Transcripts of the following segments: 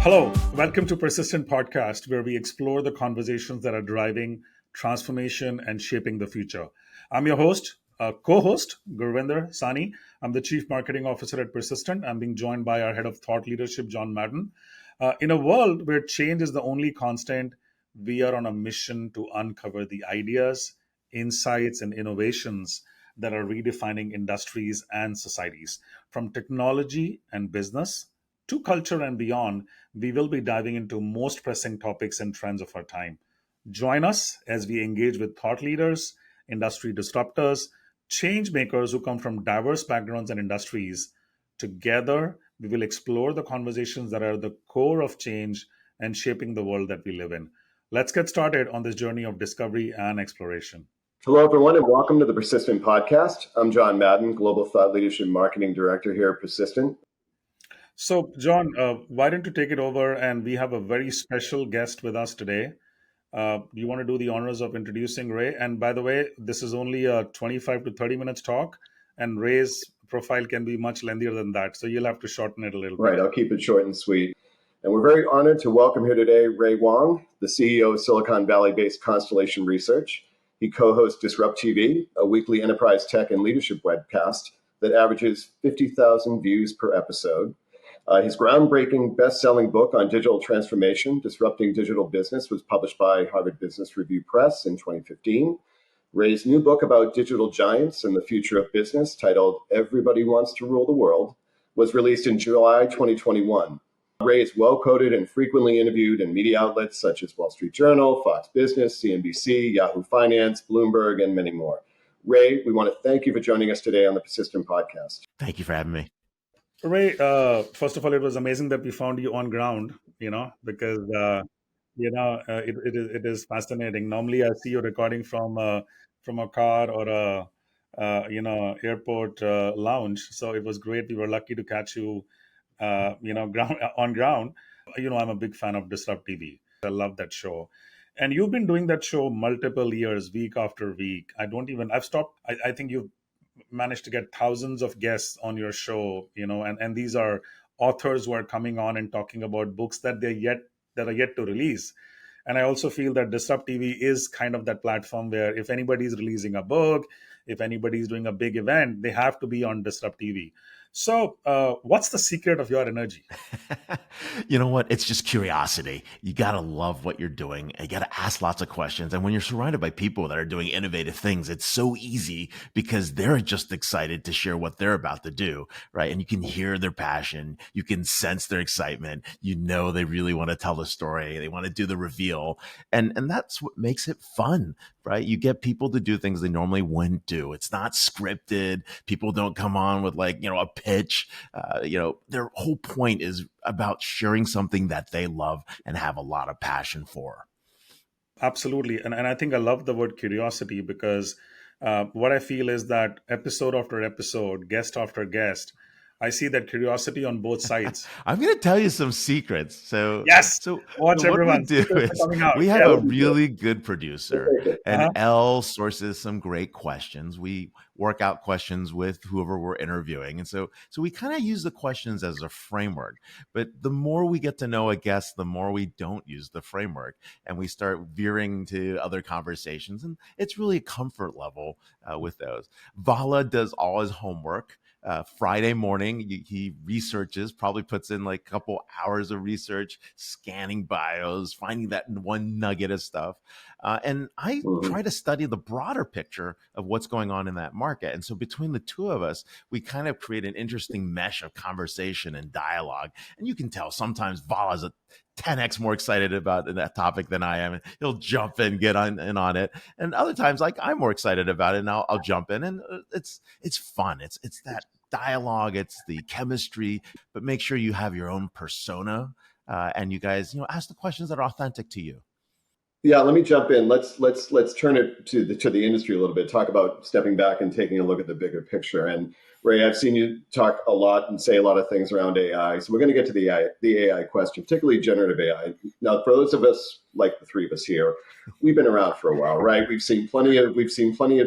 Hello, welcome to Persistent Podcast, where we explore the conversations that are driving transformation and shaping the future. I'm your host, co-host, Gurvinder Sani. I'm the Chief Marketing Officer at Persistent. I'm being joined by our Head of Thought Leadership, John Madden. In a world where change is the only constant, we are on a mission to uncover the ideas, insights, and innovations that are redefining industries and societies. From technology and business to culture and beyond, we will be diving into most pressing topics and trends of our time. Join us as we engage with thought leaders, industry disruptors, change makers who come from diverse backgrounds and industries. Together, we will explore the conversations that are the core of change and shaping the world that we live in. Let's get started on this journey of discovery and exploration. Hello, everyone, and welcome to the Persistent Podcast. I'm John Madden, Global Thought Leadership Marketing Director here at Persistent. So, John, why don't you take it over? And we have a very special guest with us today. You want to do the honors of introducing Ray? And by the way, this is only a 25 to 30 minutes talk, and Ray's profile can be much lengthier than that. So you'll have to shorten it a little bit. Right, I'll keep it short and sweet. And we're very honored to welcome here today Ray Wang, the CEO of Silicon Valley-based Constellation Research. He co-hosts Disrupt TV, a weekly enterprise tech and leadership webcast that averages 50,000 views per episode. His groundbreaking best-selling book on digital transformation, Disrupting Digital Business, was published by Harvard Business Review Press in 2015. Ray's new book about digital giants and the future of business, titled Everybody Wants to Rule the World, was released in July 2021. Ray is well-quoted and frequently interviewed in media outlets such as Wall Street Journal, Fox Business, CNBC, Yahoo Finance, Bloomberg, and many more. Ray, we want to thank you for joining us today on the Persistent Podcast. Thank you for having me. Ray, first of all, it was amazing that we found you on ground, because, it is fascinating. Normally, I see you recording from a car or airport lounge. So it was great. We were lucky to catch you, on ground. I'm a big fan of Disrupt TV. I love that show. And you've been doing that show multiple years, week after week. I've stopped. I think you've managed to get thousands of guests on your show, and these are authors who are coming on and talking about books that are yet to release. And I also feel that Disrupt TV is kind of that platform where if anybody's releasing a book, if anybody's doing a big event, they have to be on Disrupt TV. So what's the secret of your energy? You know what? It's just curiosity. You got to love what you're doing. You got to ask lots of questions. And when you're surrounded by people that are doing innovative things, it's so easy because they're just excited to share what they're about to do, right? And you can hear their passion. You can sense their excitement. They really want to tell the story. They want to do the reveal. And that's what makes it fun, right? You get people to do things they normally wouldn't do. It's not scripted. People don't come on with a pitch. Their whole point is about sharing something that they love and have a lot of passion for. Absolutely. And I think I love the word curiosity because what I feel is that episode after episode, guest after guest, I see that curiosity on both sides. I'm going to tell you some secrets. So watch everyone. What we do is we have a really good producer, and Elle sources some great questions. We work out questions with whoever we're interviewing, and so we kind of use the questions as a framework. But the more we get to know a guest, the more we don't use the framework, and we start veering to other conversations. And it's really a comfort level with those. Vala does all his homework. Friday morning, he researches, probably puts in like a couple hours of research, scanning bios, finding that one nugget of stuff. And I try to study the broader picture of what's going on in that market. And so between the two of us, we kind of create an interesting mesh of conversation and dialogue. And you can tell sometimes Vala's a 10x more excited about that topic than I am. He'll jump in, get in on it. And other times, like I'm more excited about it, and I'll jump in. And it's fun. It's that dialogue. It's the chemistry. But make sure you have your own persona, and you guys, ask the questions that are authentic to you. Yeah, let me jump in. Let's turn it to the industry a little bit. Talk about stepping back and taking a look at the bigger picture. And Ray, I've seen you talk a lot and say a lot of things around AI. So we're going to get to the AI question, particularly generative AI. Now, for those of us like the three of us here, we've been around for a while, right? We've seen plenty of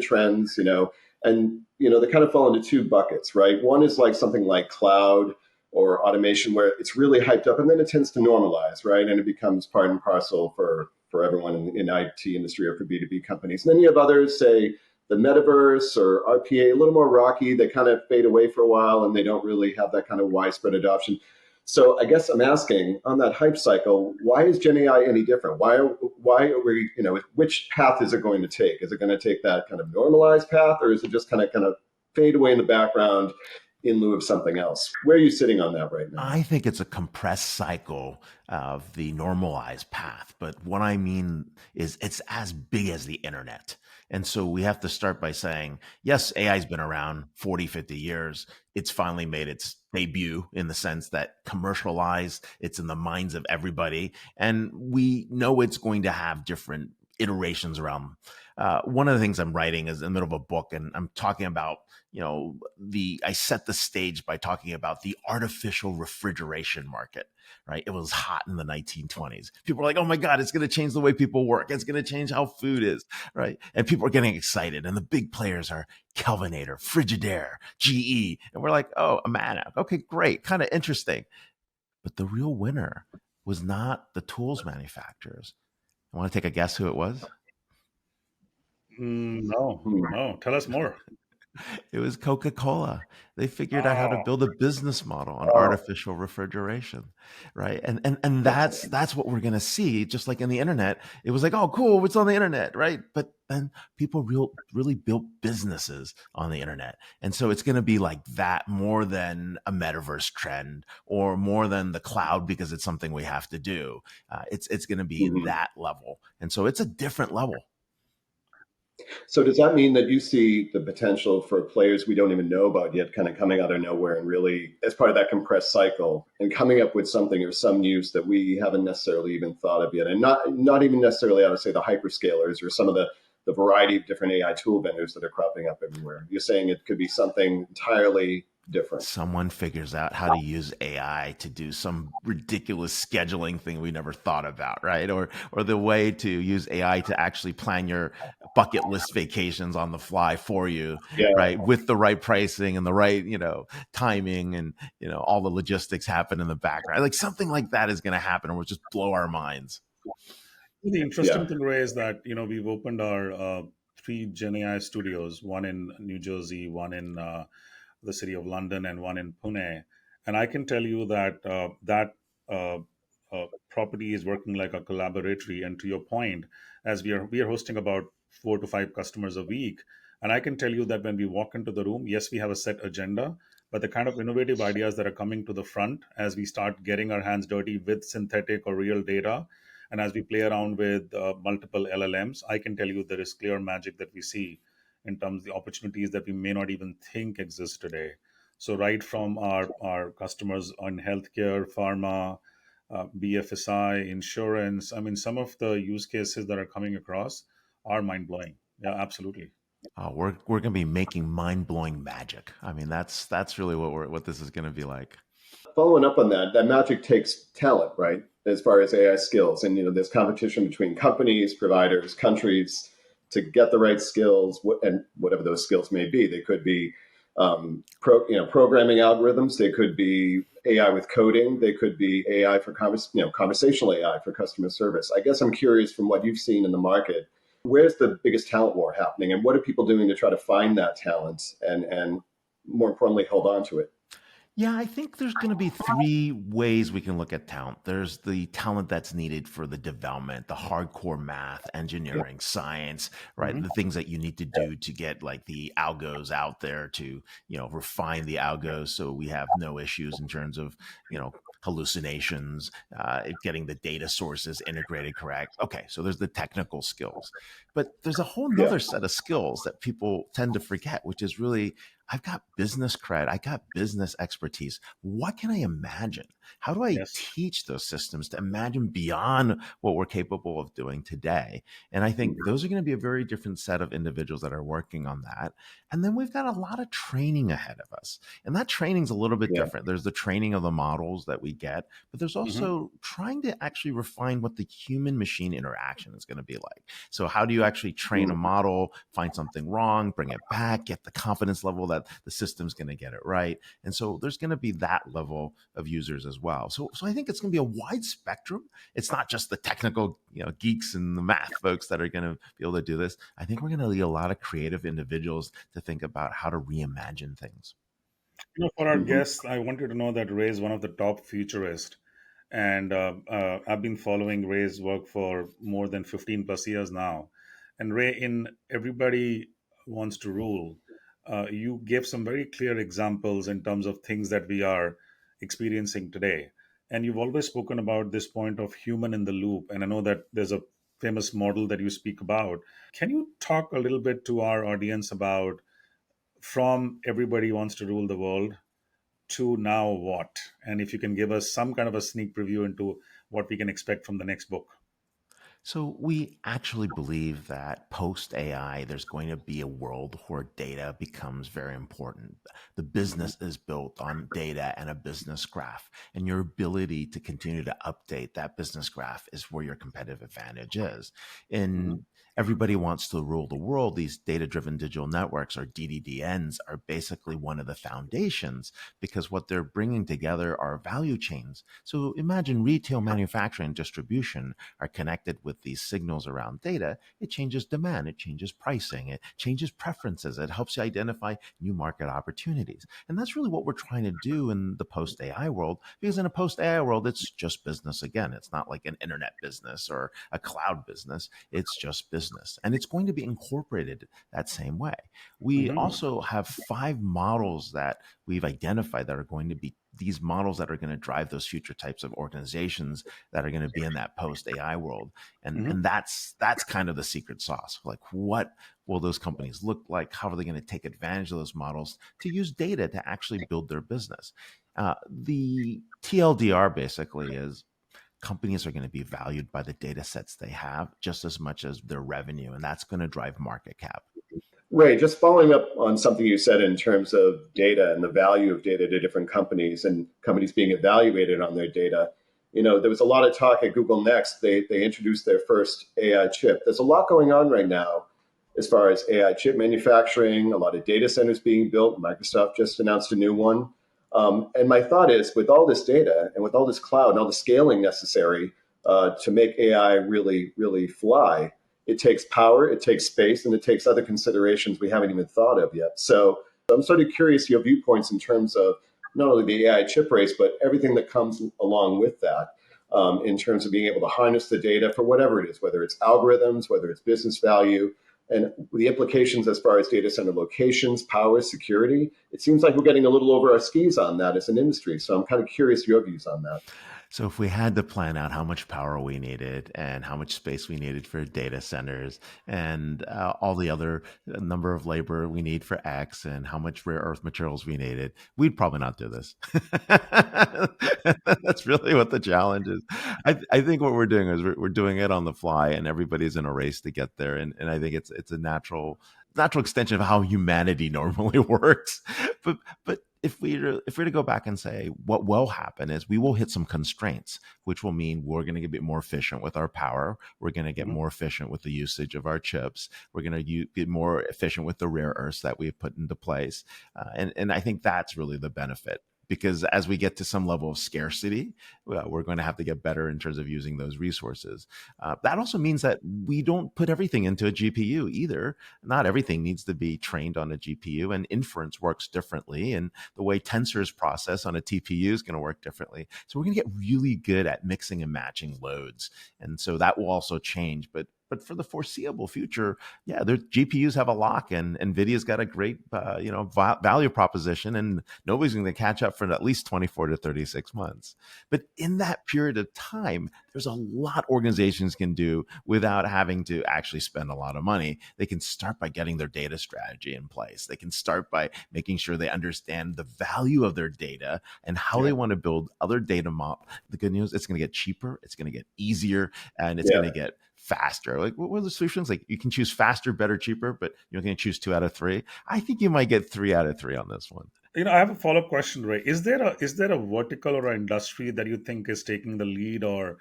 trends, and they kind of fall into two buckets, right? One is like something like cloud or automation where it's really hyped up and then it tends to normalize, right? And it becomes part and parcel for everyone in the IT industry or for B2B companies. And then you have others, say the metaverse or RPA, a little more rocky. They kind of fade away for a while and they don't really have that kind of widespread adoption. So I guess I'm asking on that hype cycle, why is Gen AI any different? Why are we, which path is it going to take? Is it going to take that kind of normalized path, or is it just kind of fade away in the background in lieu of something else? Where are you sitting on that right now? I think it's a compressed cycle of the normalized path. But what I mean is it's as big as the internet. And so we have to start by saying, yes, AI has been around 40, 50 years. It's finally made its debut in the sense that commercialized, it's in the minds of everybody. And we know it's going to have different iterations around. One of the things I'm writing is in the middle of a book, and I'm talking about, I set the stage by talking about the artificial refrigeration market, right? It was hot in the 1920s. People were like, oh my God, it's going to change the way people work. It's going to change how food is, right? And people are getting excited. And the big players are Kelvinator, Frigidaire, GE. And we're like, oh, Amana. Okay, great. Kind of interesting. But the real winner was not the tools manufacturers. I want to take a guess who it was? No. Tell us more. It was Coca-Cola. They figured out how to build a business model on artificial refrigeration, right? And that's what we're going to see. Just like in the internet, it was like, oh, cool, it's on the internet, right? But then people really built businesses on the internet, and so it's going to be like that more than a metaverse trend or more than the cloud because it's something we have to do. It's going to be that level, and so it's a different level. So does that mean that you see the potential for players we don't even know about yet kind of coming out of nowhere and really, as part of that compressed cycle, and coming up with something or some use that we haven't necessarily even thought of yet? And not even necessarily, I would say, the hyperscalers or some of the variety of different AI tool vendors that are cropping up everywhere. You're saying it could be something entirely different. Someone figures out how to use AI to do some ridiculous scheduling thing we never thought about, right? Or the way to use AI to actually plan your bucket list vacations on the fly for you, right? With the right pricing and the right, timing and, all the logistics happen in the background. Like something like that is going to happen and will just blow our minds. The interesting thing, Ray, is that, we've opened our 3 Gen AI studios, one in New Jersey, one in the city of London, and one in Pune. And I can tell you that property is working like a collaboratory. And to your point, as we are hosting about 4 to 5 customers a week, and I can tell you that when we walk into the room, yes, we have a set agenda, but the kind of innovative ideas that are coming to the front as we start getting our hands dirty with synthetic or real data, and as we play around with multiple LLMs, I can tell you there is clear magic that we see in terms of the opportunities that we may not even think exist today. So right from our customers on healthcare, pharma, BFSI, insurance, I mean, some of the use cases that are coming across are mind-blowing. Yeah, absolutely. We're going to be making mind-blowing magic. I mean, that's really what this is going to be like. Following up on that magic takes talent, right? As far as AI skills, and there's competition between companies, providers, countries to get the right skills, and whatever those skills may be. They could be programming algorithms. They could be AI with coding. They could be AI for conversational AI for customer service. I guess I'm curious, from what you've seen in the market, where's the biggest talent war happening, and what are people doing to try to find that talent and more importantly, hold on to it? Yeah, I think there's going to be 3 ways we can look at talent. There's the talent that's needed for the development, the hardcore math, engineering, science, right? The things that you need to do to get like the algos out there to, refine the algos so we have no issues in terms of, hallucinations, getting the data sources integrated correct. Okay, so there's the technical skills. But there's a whole nother set of skills that people tend to forget, which is really, I've got business cred. I got business expertise. What can I imagine? How do I teach those systems to imagine beyond what we're capable of doing today? And I think those are going to be a very different set of individuals that are working on that. And then we've got a lot of training ahead of us. And that training's a little bit different. There's the training of the models that we get, but there's also trying to actually refine what the human machine interaction is going to be like. So how do you actually train a model, find something wrong, bring it back, get the confidence level that the system's going to get it right. And so there's going to be that level of users as well. So I think it's going to be a wide spectrum. It's not just the technical, geeks and the math folks that are going to be able to do this. I think we're going to need a lot of creative individuals to think about how to reimagine things. For our guests, I want you to know that Ray is one of the top futurists. And I've been following Ray's work for more than 15 plus years now. And Ray, in Everybody Wants to Rule, you gave some very clear examples in terms of things that we are experiencing today. And you've always spoken about this point of human in the loop. And I know that there's a famous model that you speak about. Can you talk a little bit to our audience about from Everybody Wants to Rule the World to now what? And if you can give us some kind of a sneak preview into what we can expect from the next book. So we actually believe that post AI, there's going to be a world where data becomes very important. The business is built on data and a business graph, and your ability to continue to update that business graph is where your competitive advantage is. In Everybody Wants to Rule the World, these data-driven digital networks, or DDDNs, are basically one of the foundations because what they're bringing together are value chains. So imagine retail, manufacturing, and distribution are connected with these signals around data. It changes demand, it changes pricing, it changes preferences, it helps you identify new market opportunities. And that's really what we're trying to do in the post-AI world, because in a post-AI world, it's just business again. It's not like an internet business or a cloud business. It's just business. And it's going to be incorporated that same way. We also have 5 models that we've identified that are going to be these models that are going to drive those future types of organizations that are going to be in that post AI world. And that's kind of the secret sauce. Like, what will those companies look like? How are they going to take advantage of those models to use data to actually build their business? The TLDR basically is companies are going to be valued by the data sets they have just as much as their revenue, and that's going to drive market cap. Ray, just following up on something you said in terms of data and the value of data to different companies and companies being evaluated on their data. There was a lot of talk at Google Next. They introduced their first AI chip. There's a lot going on right now as far as AI chip manufacturing, a lot of data centers being built. Microsoft just announced a new one. And my thought is, with all this data and with all this cloud and all the scaling necessary to make AI really, really fly, it takes power, it takes space, and it takes other considerations we haven't even thought of yet. So I'm sort of curious your viewpoints in terms of not only the AI chip race, but everything that comes along with that in terms of being able to harness the data for whatever it is, whether it's algorithms, whether it's business value, and the implications as far as data center locations, power, security. It seems like we're getting a little over our skis on that as an industry. So I'm kind of curious your views on that. So if we had to plan out how much power we needed and how much space we needed for data centers and all the other number of labor we need for X and how much rare earth materials we needed, we'd probably not do this. That's really what the challenge is. I think what we're doing is we're doing it on the fly, and everybody's in a race to get there. And I think it's a natural extension of how humanity normally works. But if we were to go back and say what will happen is we will hit some constraints, which will mean we're going to get a bit more efficient with our power. We're going to get more efficient with the usage of our chips. We're going to get more efficient with the rare earths that we've put into place. And I think that's really the benefit. Because as we get to some level of scarcity, we're going to have to get better in terms of using those resources. That also means that we don't put everything into a GPU either. Not everything needs to be trained on a GPU, and inference works differently. And the way tensors process on a TPU is going to work differently. So we're going to get really good at mixing and matching loads. And so that will also change. But for the foreseeable future, their GPUs have a lock, and NVIDIA's got a great, value proposition, and nobody's going to catch up for at least 24 to 36 months. But in that period of time, there's a lot organizations can do without having to actually spend a lot of money. They can start by getting their data strategy in place. They can start by making sure they understand the value of their data and how they want to build other data models. The good news, it's going to get cheaper, it's going to get easier, and it's going to get faster. Like, what are the solutions? Like, you can choose faster, better, cheaper, but you're going to choose 2 out of 3. I think you might get 3 out of 3 on this one. I have a follow-up question, Ray. Is there a vertical or an industry that you think is taking the lead, or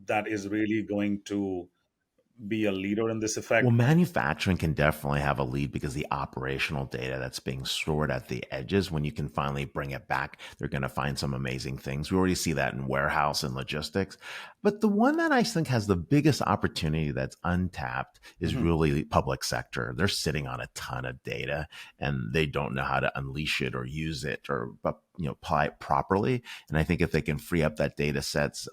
that is really going to be a leader in this Well, effect? manufacturing can definitely have a lead because the operational data that's being stored at the edges, when you can finally bring it back, they're going to find some amazing things. We already see that in warehouse and logistics. But the one that I think has the biggest opportunity that's untapped is Hmm. really the public sector. They're sitting on a ton of data and they don't know how to unleash it or use it or apply it properly. And I think if they can free up that data sets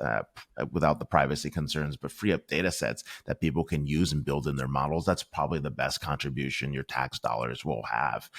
without the privacy concerns, but free up data sets that people can use and build in their models, that's probably the best contribution your tax dollars will have.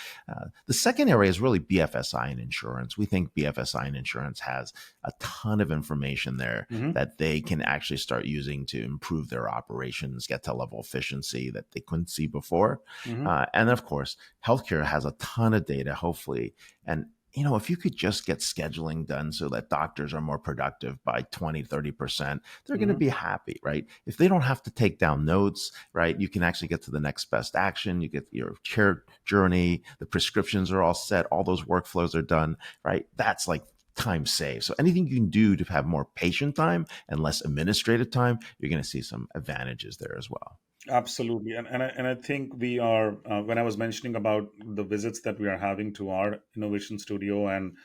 The second area is really BFSI and insurance. We think BFSI and insurance has a ton of information there Hmm. that they can actually start using to improve their operations, get to level efficiency that they couldn't see before. Hmm. And of course, healthcare has a ton of data, hopefully. And if you could just get scheduling done so that doctors are more productive by 20, 30%, they're going to Hmm. be happy, right? If they don't have to take down notes, right, you can actually get to the next best action. You get your care journey, the prescriptions are all set, all those workflows are done, right? That's like time saved. So anything you can do to have more patient time and less administrative time, you're going to see some advantages there as well. Absolutely. And I think we are, when I was mentioning about the visits that we are having to our innovation studio and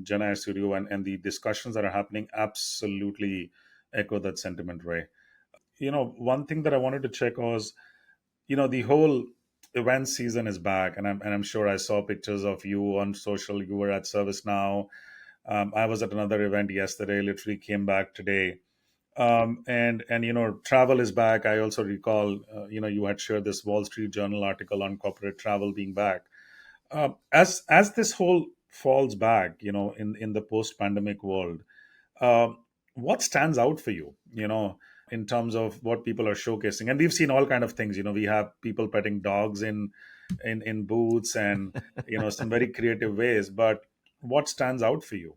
Gen AI studio, and the discussions that are happening, absolutely echo that sentiment, Ray. One thing that I wanted to check was, the whole event season is back, and I'm sure I saw pictures of you on social. You were at ServiceNow. I was at another event yesterday, literally came back today. And travel is back. I also recall, you had shared this Wall Street Journal article on corporate travel being back. As this whole falls back, in the post pandemic world, um, what stands out for you, in terms of what people are showcasing? And we've seen all kind of things. We have people petting dogs in booths, and some very creative ways. But what stands out for you?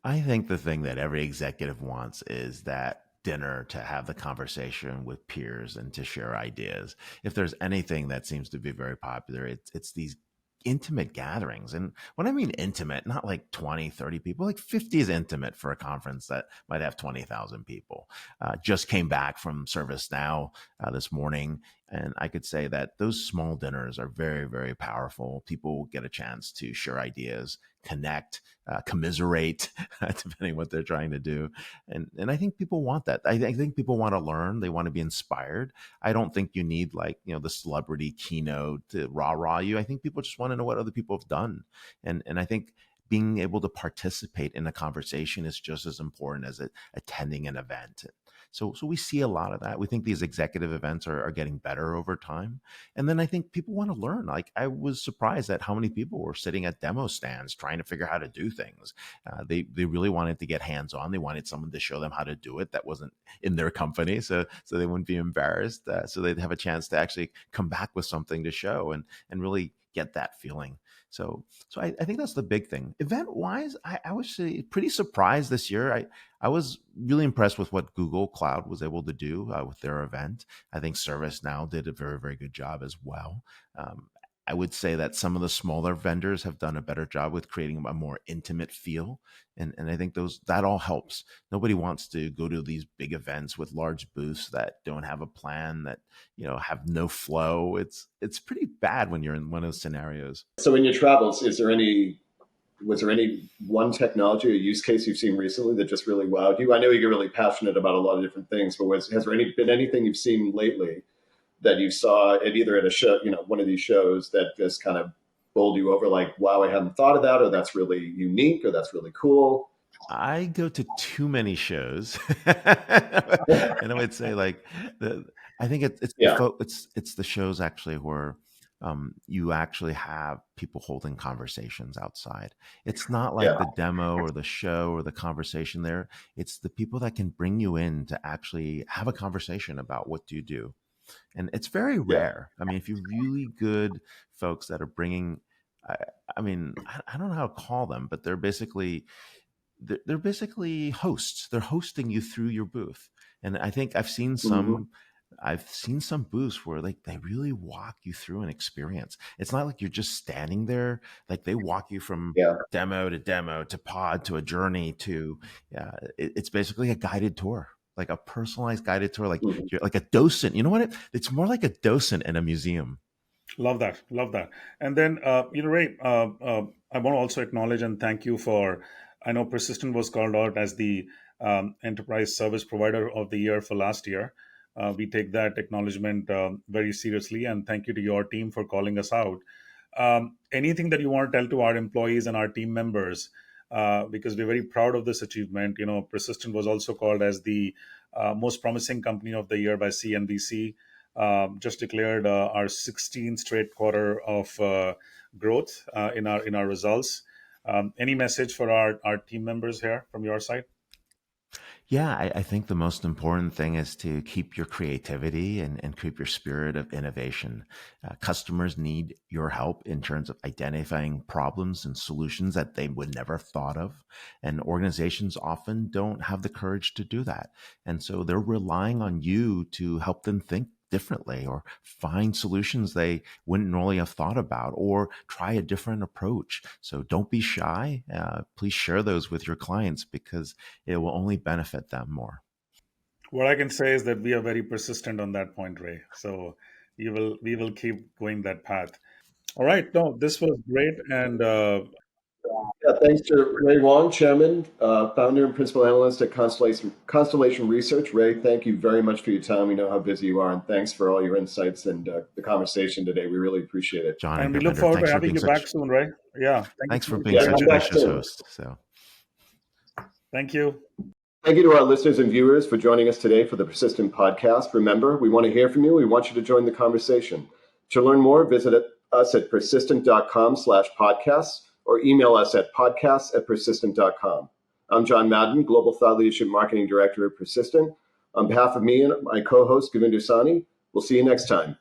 I think the thing that every executive wants is that dinner to have the conversation with peers and to share ideas. If there's anything that seems to be very popular, it's these intimate gatherings. And when I mean intimate, not like 20, 30 people, like 50 is intimate for a conference that might have 20,000 people. Just came back from ServiceNow this morning. And I could say that those small dinners are very, very powerful. People get a chance to share ideas, connect, commiserate, depending what they're trying to do. And I think people want that. I think people want to learn. They want to be inspired. I don't think you need the celebrity keynote to rah-rah you. I think people just want to know what other people have done. And I think being able to participate in a conversation is just as important as attending an event. So we see a lot of that. We think these executive events are getting better over time. And then I think people want to learn. Like I was surprised at how many people were sitting at demo stands trying to figure out how to do things. They really wanted to get hands on. They wanted someone to show them how to do it that wasn't in their company, so they wouldn't be embarrassed. So they'd have a chance to actually come back with something to show and really get that feeling. So I think that's the big thing. Event wise, I was pretty surprised this year. I was really impressed with what Google Cloud was able to do with their event. I think ServiceNow did a very, very good job as well. Um, I would say that some of the smaller vendors have done a better job with creating a more intimate feel. And I think that all helps. Nobody wants to go to these big events with large booths that don't have a plan, that have no flow. It's pretty bad when you're in one of those scenarios. So in your travels, was there any one technology or use case you've seen recently that just really wowed you? I know you get really passionate about a lot of different things, but has there been anything you've seen lately that you saw at a show, one of these shows that just kind of bowled you over, like, wow, I hadn't thought of that, or that's really unique, or that's really cool? I go to too many shows, and I would say I think Yeah, it's the shows actually where you actually have people holding conversations outside. It's not like yeah, the demo or the show or the conversation there. It's the people that can bring you in to actually have a conversation about what do you do, and it's very yeah. rare. I mean, if you're really good folks that are bringing, I, I mean, I don't know how to call them, but they're basically hosts. They're hosting you through your booth. And I think Hmm. I've seen some booths where they really walk you through an experience. It's not like you're just standing there. Like they walk you from Yeah. demo to pod to a journey to it's basically a guided tour. like a personalized guided tour, like Mhm. you're like a docent. You know what? It's more like a docent in a museum. Love that. Love that. And then, Ray, I want to also acknowledge and thank you for, I know Persistent was called out as the Enterprise Service Provider of the Year for last year. We take that acknowledgement very seriously. And thank you to your team for calling us out. Anything that you want to tell to our employees and our team members, because we're very proud of this achievement. Persistent was also called as the most promising company of the year by CNBC. Just declared our 16th straight quarter of growth in our results. Any message for our team members here from your side? Yeah, I think the most important thing is to keep your creativity and keep your spirit of innovation. Customers need your help in terms of identifying problems and solutions that they would never have thought of. And organizations often don't have the courage to do that. And so they're relying on you to help them think differently or find solutions they wouldn't normally have thought about or try a different approach. So don't be shy. Please share those with your clients because it will only benefit them more. What I can say is that we are very persistent on that point, Ray. So we will keep going that path. All right. No, this was great, and Yeah, thanks to Ray Wang, Chairman, founder and principal analyst at Constellation Research. Ray, thank you very much for your time. We know how busy you are, and thanks for all your insights and the conversation today. We really appreciate it. John and and we look Gurvinder, forward to having you back soon, Ray. Yeah. thanks for You being Yeah, such a come back gracious soon. host. So Thank you. Thank you to our listeners and viewers for joining us today for the Persistent Podcast. Remember, we want to hear from you. We want you to join the conversation. To learn more, visit us at persistent.com/podcasts or email us at podcasts@persistent.com. I'm John Madden, Global Thought Leadership Marketing Director at Persistent. On behalf of me and my co-host, Gurvinder Sahni, we'll see you next time.